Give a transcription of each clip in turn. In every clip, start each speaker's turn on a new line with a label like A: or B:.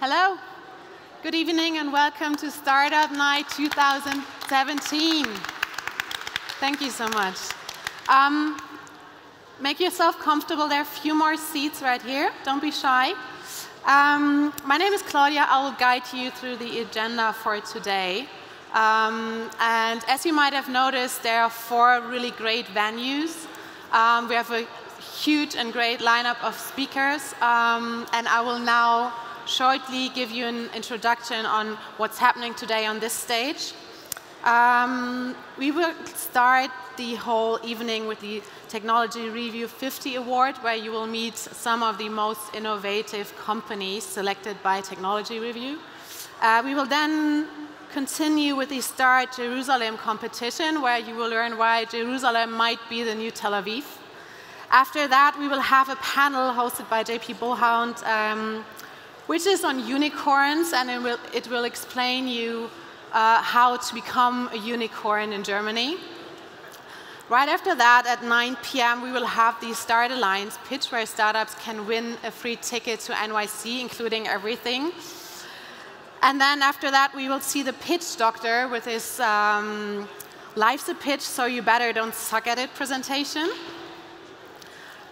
A: Hello. Good evening and welcome to Startup Night 2017. Thank you so much. Make yourself comfortable. There are a few more seats right here. Don't be shy. My name is Claudia. I will guide you through the agenda for today. And as you might have noticed, there are 4 really great venues. We have a huge and great lineup of speakers. And I will now shortly give you an introduction on what's happening today on this stage. We will start the whole evening with the Technology Review 50 Award, where you will meet some of the most innovative companies selected by Technology Review. We will then continue with the Start Jerusalem competition, where you will learn why Jerusalem might be the new Tel Aviv. After that, we will have a panel hosted by JP Bullhound, which is on unicorns, and it will explain you how to become a unicorn in Germany. Right after that, at 9 p.m., we will have the Start Alliance pitch, where startups can win a free ticket to NYC, including everything. And then after that, we will see the pitch doctor with his Life's a Pitch, so you better don't suck at it presentation.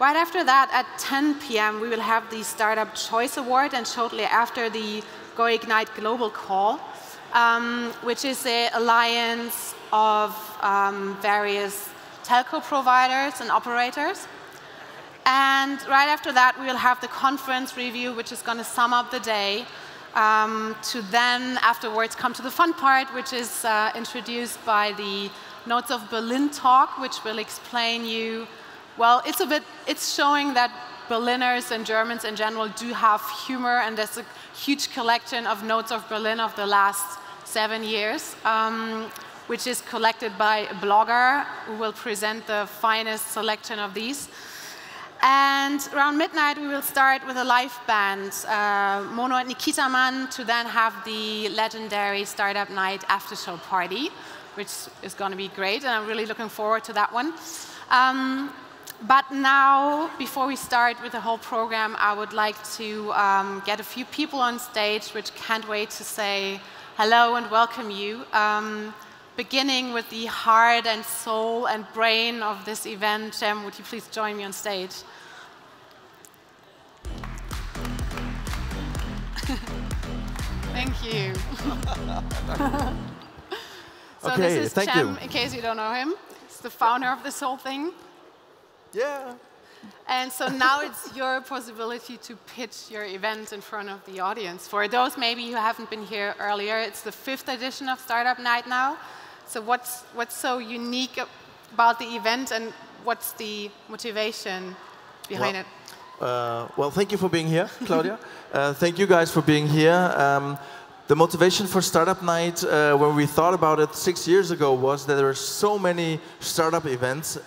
A: Right after that, at 10 p.m., we will have the Startup Choice Award, and shortly after the Go Ignite Global Call, which is an alliance of various telco providers and operators. And right after that, we will have the conference review, which is going to sum up the day, to then afterwards come to the fun part, which is introduced by the Notes of Berlin talk, which will explain you. Well, it's showing that Berliners and Germans in general do have humor, and there's a huge collection of Notes of Berlin of the last 7 years, which is collected by a blogger who will present the finest selection of these. And around midnight, we will start with a live band, Mono and Nikita Man, to then have the legendary Startup Night after-show party, which is going to be great, and I'm really looking forward to that one. But now, before we start with the whole program, I would like to get a few people on stage which can't wait to say hello and welcome you. Beginning with the heart and soul and brain of this event, Jem, would you please join me on stage? Thank you. So
B: okay,
A: this is
B: thank
A: Jem,
B: you.
A: in case you don't know him. He's the founder of this whole thing.
B: Yeah.
A: And so now it's your possibility to pitch your event in front of the audience. For those maybe who haven't been here earlier, it's the 5th edition of Startup Night now. So what's so unique about the event, and what's the motivation behind it?
B: Well, thank you for being here, Claudia. Thank you guys for being here. The motivation for Startup Night, when we thought about it 6 years ago, was that there are so many startup events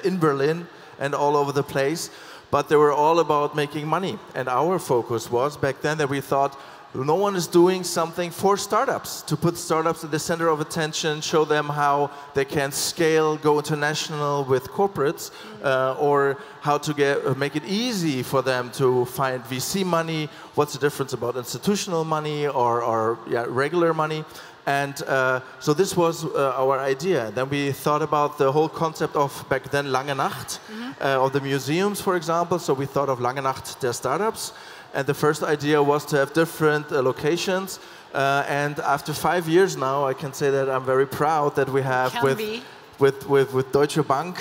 B: in Berlin and all over the place, but they were all about making money. And our focus was back then that we thought no one is doing something for startups, to put startups at the center of attention, show them how they can scale, go international with corporates, or how to make it easy for them to find VC money, what's the difference about institutional money or regular money. And so this was our idea. Then we thought about the whole concept of, back then, Lange Nacht, of the museums, for example. So we thought of Lange Nacht der Startups. And the first idea was to have different locations. And after 5 years now, I can say that I'm very proud that we have with Deutsche Bank,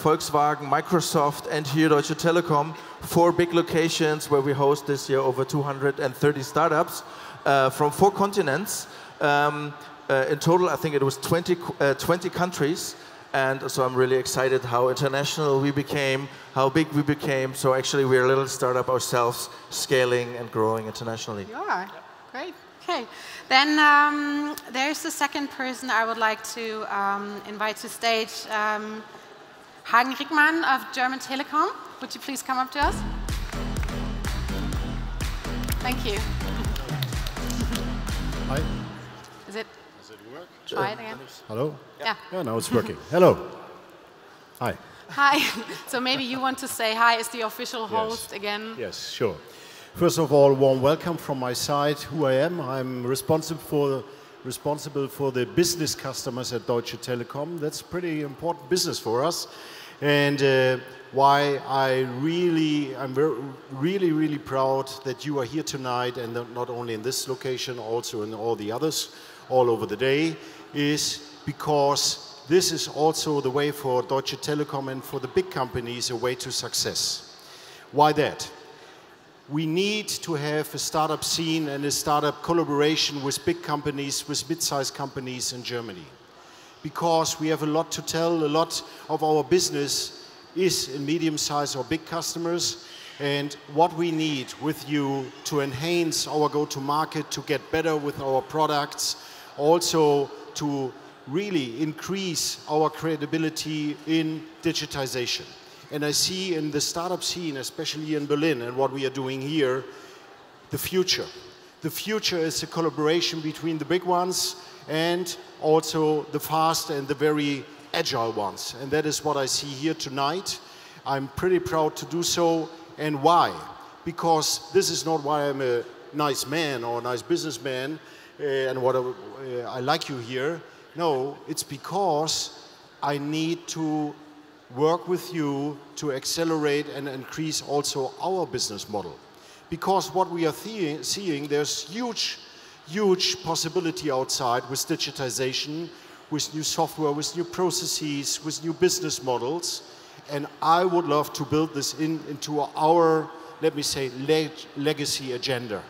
B: Volkswagen, Microsoft, and here Deutsche Telekom, 4 big locations where we host this year over 230 startups from 4 continents. In total, I think it was 20 countries, and so I'm really excited how international we became, how big we became. So actually, we're a little startup ourselves, scaling and growing internationally.
A: You are. Great. Okay. Then there's the second person I would like to invite to stage, Hagen Rickmann of Deutsche Telekom. Would you please come up to us? Thank you.
C: Hi.
A: Does it
C: work?
A: Try it again.
C: Hello?
A: Yeah.
C: Yeah, now it's working. Hello. Hi.
A: Hi. So maybe you want to say hi as the official host again.
C: Yes, sure. First of all, warm welcome from my side. Who I am? I'm responsible for the business customers at Deutsche Telekom. That's pretty important business for us, and why I'm really proud that you are here tonight, and not only in this location, also in all the others, all over the day, is because this is also the way for Deutsche Telekom and for the big companies, a way to success. Why that? We need to have a startup scene and a startup collaboration with big companies, with mid-sized companies in Germany. Because we have a lot to tell, a lot of our business is in medium-sized or big customers, and what we need with you to enhance our go-to-market, to get better with our products, also to really increase our credibility in digitization. And I see in the startup scene, especially in Berlin, and what we are doing here, the future. The future is a collaboration between the big ones and also the fast and the very agile ones. And that is what I see here tonight. I'm pretty proud to do so. And why? Because this is not why I'm a nice man or a nice businessman and what I like you here. No, it's because I need to work with you to accelerate and increase also our business model. Because what we are seeing, there's huge possibility outside with digitization, with new software, with new processes, with new business models. And I would love to build this into our, let me say, legacy agenda.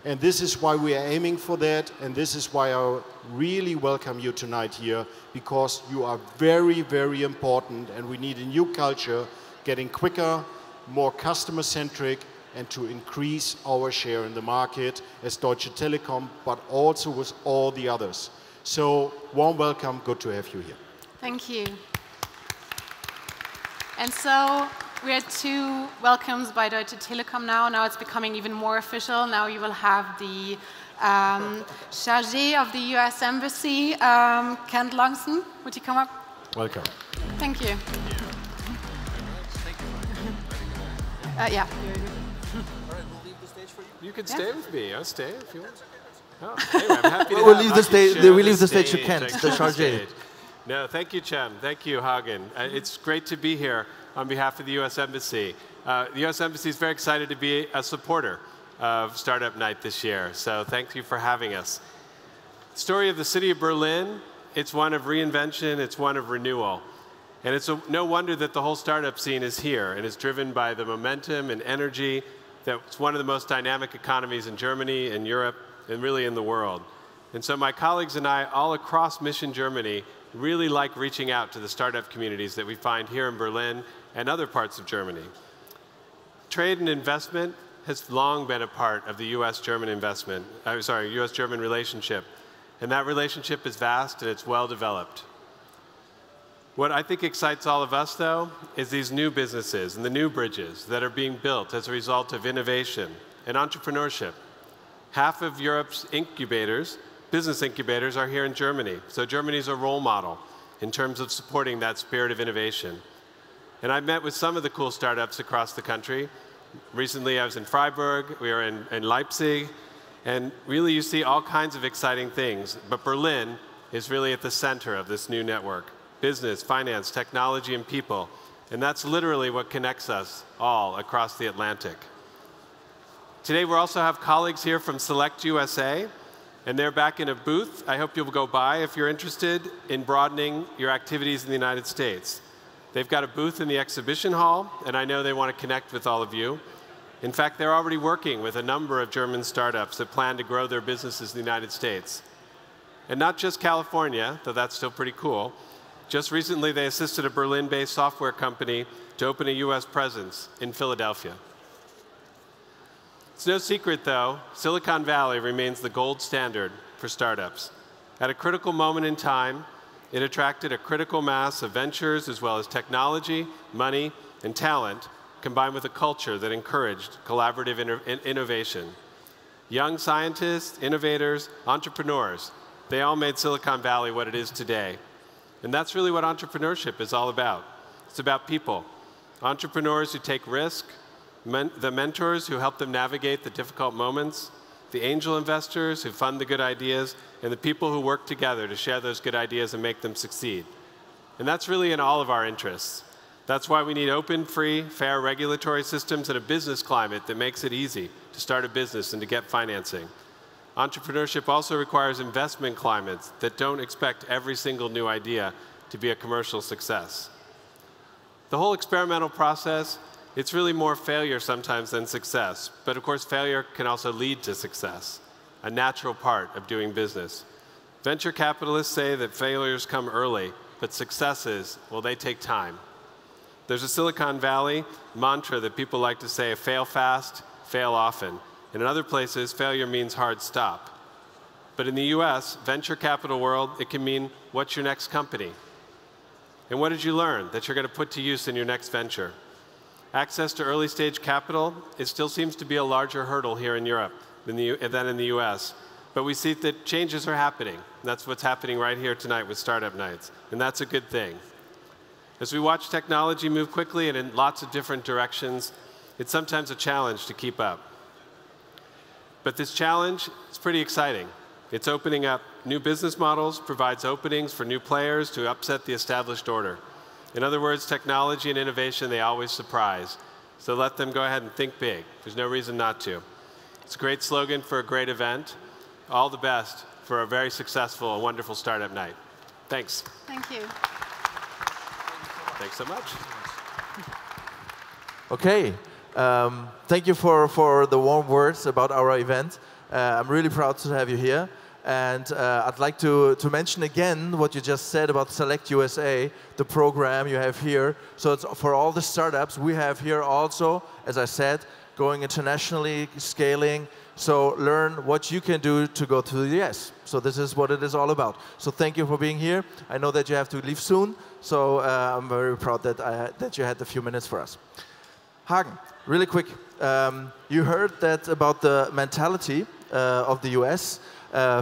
C: And this is why we are aiming for that, and this is why I really welcome you tonight here, because you are very important, and we need a new culture, getting quicker, more customer-centric, and to increase our share in the market as Deutsche Telekom, but also with all the others. So, warm welcome, good to have you here.
A: Thank you. And so, we had 2 welcomes by Deutsche Telekom now. Now it's becoming even more official. Now you will have the chargé of the US Embassy, Kent Longson. Would you come up?
C: Welcome.
A: Thank you. Yeah.
D: All right, we'll leave the stage for you. You can stay with me. I'll stay if you want. Oh, anyway, I'm happy to
B: we'll leave the stage. We leave the stage to Kent, the chargé.
D: No, thank you, Cem. Thank you, Hagen. It's great to be here on behalf of the US Embassy. The US Embassy is very excited to be a supporter of Startup Night this year, so thank you for having us. The story of the city of Berlin, it's one of reinvention, it's one of renewal. And it's no wonder that the whole startup scene is here and is driven by the momentum and energy that's one of the most dynamic economies in Germany and Europe and really in the world. And so my colleagues and I all across Mission Germany really like reaching out to the startup communities that we find here in Berlin and other parts of Germany. Trade and investment has long been a part of the US-German US-German relationship. And that relationship is vast and it's well developed. What I think excites all of us, though, is these new businesses and the new bridges that are being built as a result of innovation and entrepreneurship. Half of Europe's incubators, business incubators, are here in Germany. So Germany is a role model in terms of supporting that spirit of innovation. And I've met with some of the cool startups across the country. Recently, I was in Freiburg, we were in Leipzig, and really you see all kinds of exciting things. But Berlin is really at the center of this new network. Business, finance, technology, and people. And that's literally what connects us all across the Atlantic. Today, we also have colleagues here from Select USA, and they're back in a booth. I hope you'll go by if you're interested in broadening your activities in the United States. They've got a booth in the exhibition hall, and I know they want to connect with all of you. In fact, they're already working with a number of German startups that plan to grow their businesses in the United States. And not just California, though that's still pretty cool. Just recently, they assisted a Berlin-based software company to open a US presence in Philadelphia. It's no secret, though, Silicon Valley remains the gold standard for startups. At a critical moment in time, it attracted a critical mass of ventures as well as technology, money, and talent, combined with a culture that encouraged collaborative innovation. Young scientists, innovators, entrepreneurs, they all made Silicon Valley what it is today. And that's really what entrepreneurship is all about. It's about people. Entrepreneurs who take risk, the mentors who help them navigate the difficult moments, the angel investors who fund the good ideas, and the people who work together to share those good ideas and make them succeed. And that's really in all of our interests. That's why we need open, free, fair regulatory systems and a business climate that makes it easy to start a business and to get financing. Entrepreneurship also requires investment climates that don't expect every single new idea to be a commercial success. The whole experimental process, it's really more failure sometimes than success. But of course, failure can also lead to success, a natural part of doing business. Venture capitalists say that failures come early, but successes, well, they take time. There's a Silicon Valley mantra that people like to say, fail fast, fail often. And in other places, failure means hard stop. But in the US, venture capital world, it can mean, what's your next company? And what did you learn that you're going to put to use in your next venture? Access to early stage capital, it still seems to be a larger hurdle here in Europe than in the US. But we see that changes are happening. That's what's happening right here tonight with Startup Nights. And that's a good thing. As we watch technology move quickly and in lots of different directions, it's sometimes a challenge to keep up. But this challenge is pretty exciting. It's opening up new business models, provides openings for new players to upset the established order. In other words, technology and innovation, they always surprise. So let them go ahead and think big. There's no reason not to. It's a great slogan for a great event. All the best for a very successful and wonderful Startup Night. Thanks.
A: Thank you.
D: Thanks so much.
B: Okay. Thank you for the warm words about our event. I'm really proud to have you here. And I'd like to mention again what you just said about Select USA, the program you have here. So it's for all the startups we have here also, as I said, going internationally, scaling. So learn what you can do to go to the US. So this is what it is all about. So thank you for being here. I know that you have to leave soon. So I'm very proud that you had a few minutes for us. Hagen, really quick. You heard that about the mentality of the US.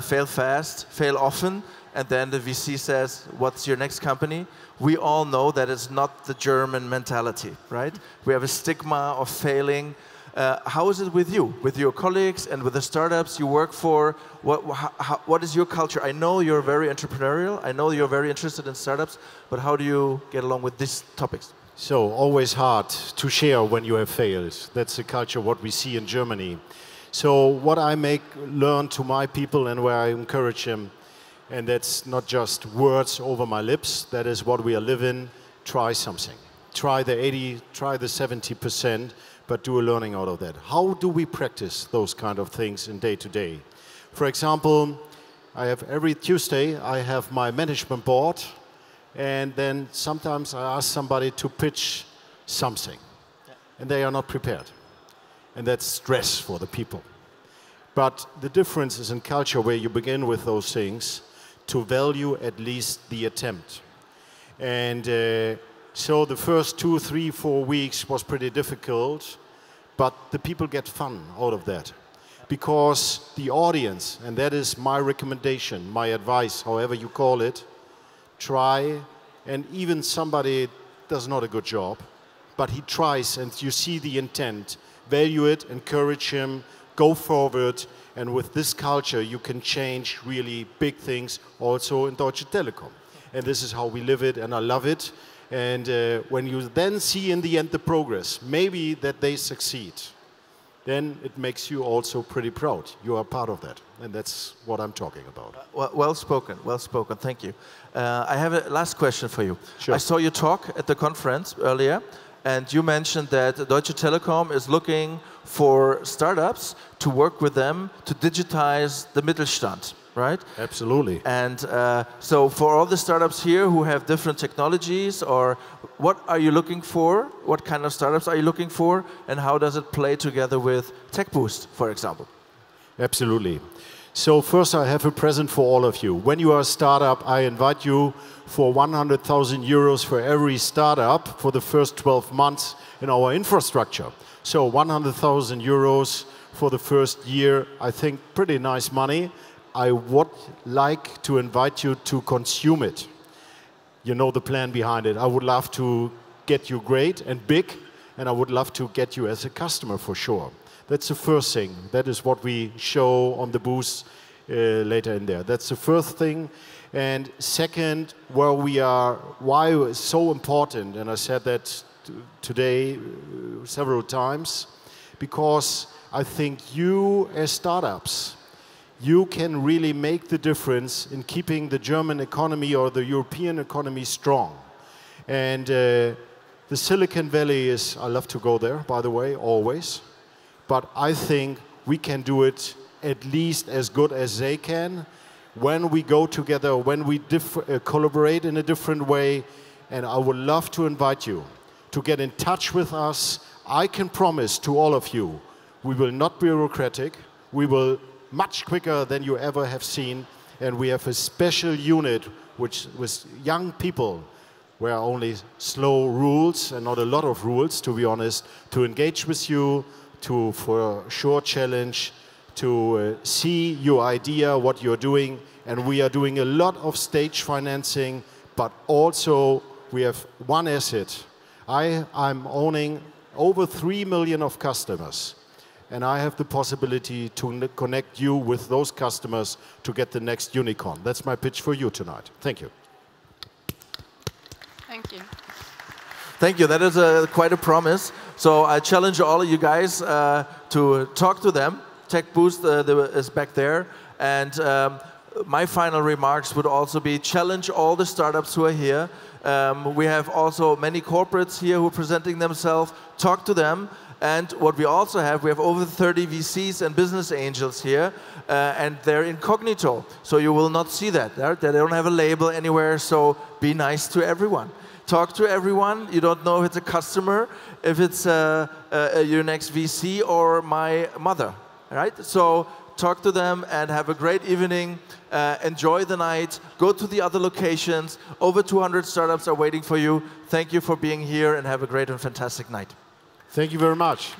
B: Fail fast, fail often, and then the VC says, what's your next company? We all know that it's not the German mentality, right? We have a stigma of failing. How is it with you, with your colleagues and with the startups you work for? What is your culture? I know you're very entrepreneurial. I know you're very interested in startups, but how do you get along with these topics?
C: So always hard to share when you have failed. That's the culture, what we see in Germany. So what I learn to my people and where I encourage them, and that's not just words over my lips, that is what we are living, try something. Try the 80, try the 70%, but do a learning out of that. How do we practice those kind of things in day to day? For example, every Tuesday I have my management board, and then sometimes I ask somebody to pitch something, and they are not prepared. And that's stress for the people. But the difference is in culture where you begin with those things to value at least the attempt. And so the first 2, 3, 4 weeks was pretty difficult, but the people get fun out of that. Because the audience, and that is my recommendation, my advice, however you call it, try, and even somebody does not a good job, but he tries and you see the intent, value it, encourage him, go forward, and with this culture you can change really big things also in Deutsche Telekom. And this is how we live it, and I love it. And when you then see in the end the progress, maybe that they succeed, then it makes you also pretty proud. You are part of that, and that's what I'm talking about.
B: Well spoken, thank you. I have a last question for you.
C: Sure.
B: I saw you talk at the conference earlier, and you mentioned that Deutsche Telekom is looking for startups to work with them to digitize the Mittelstand, right?
C: Absolutely.
B: And so for all the startups here who have different technologies, or what are you looking for? What kind of startups are you looking for? And how does it play together with TechBoost, for example?
C: Absolutely. So first I have a present for all of you. When you are a startup, I invite you for 100,000 euros for every startup for the first 12 months in our infrastructure. So 100,000 euros for the first year, I think pretty nice money. I would like to invite you to consume it. You know the plan behind it. I would love to get you great and big, and I would love to get you as a customer for sure. That's the first thing. That is what we show on the booth later in there. That's the first thing. And second, why it's so important, and I said that today several times, because I think you as startups, you can really make the difference in keeping the German economy or the European economy strong. And the Silicon Valley is, I love to go there, by the way, always. But I think we can do it at least as good as they can when we go together, when we collaborate in a different way. And I would love to invite you to get in touch with us. I can promise to all of you, we will not be bureaucratic. We will much quicker than you ever have seen. And we have a special unit which with young people, where only slow rules and not a lot of rules, to be honest, to engage with you, for a short challenge, to see your idea, what you're doing. And we are doing a lot of stage financing, but also we have one asset. I'm owning over 3 million of customers, and I have the possibility to connect you with those customers to get the next unicorn. That's my pitch for you tonight. Thank you.
A: Thank you.
B: Thank you. That is quite a promise. So I challenge all of you guys to talk to them. Tech Boost is back there. And my final remarks would also be challenge all the startups who are here. We have also many corporates here who are presenting themselves. Talk to them. And what we also have, we have over 30 VCs and business angels here, and they're incognito. So you will not see that. They don't have a label anywhere, so be nice to everyone. Talk to everyone. You don't know if it's a customer, if it's your next VC or my mother, right? So talk to them and have a great evening. Enjoy the night. Go to the other locations. Over 200 startups are waiting for you. Thank you for being here and have a great and fantastic night.
C: Thank you very much.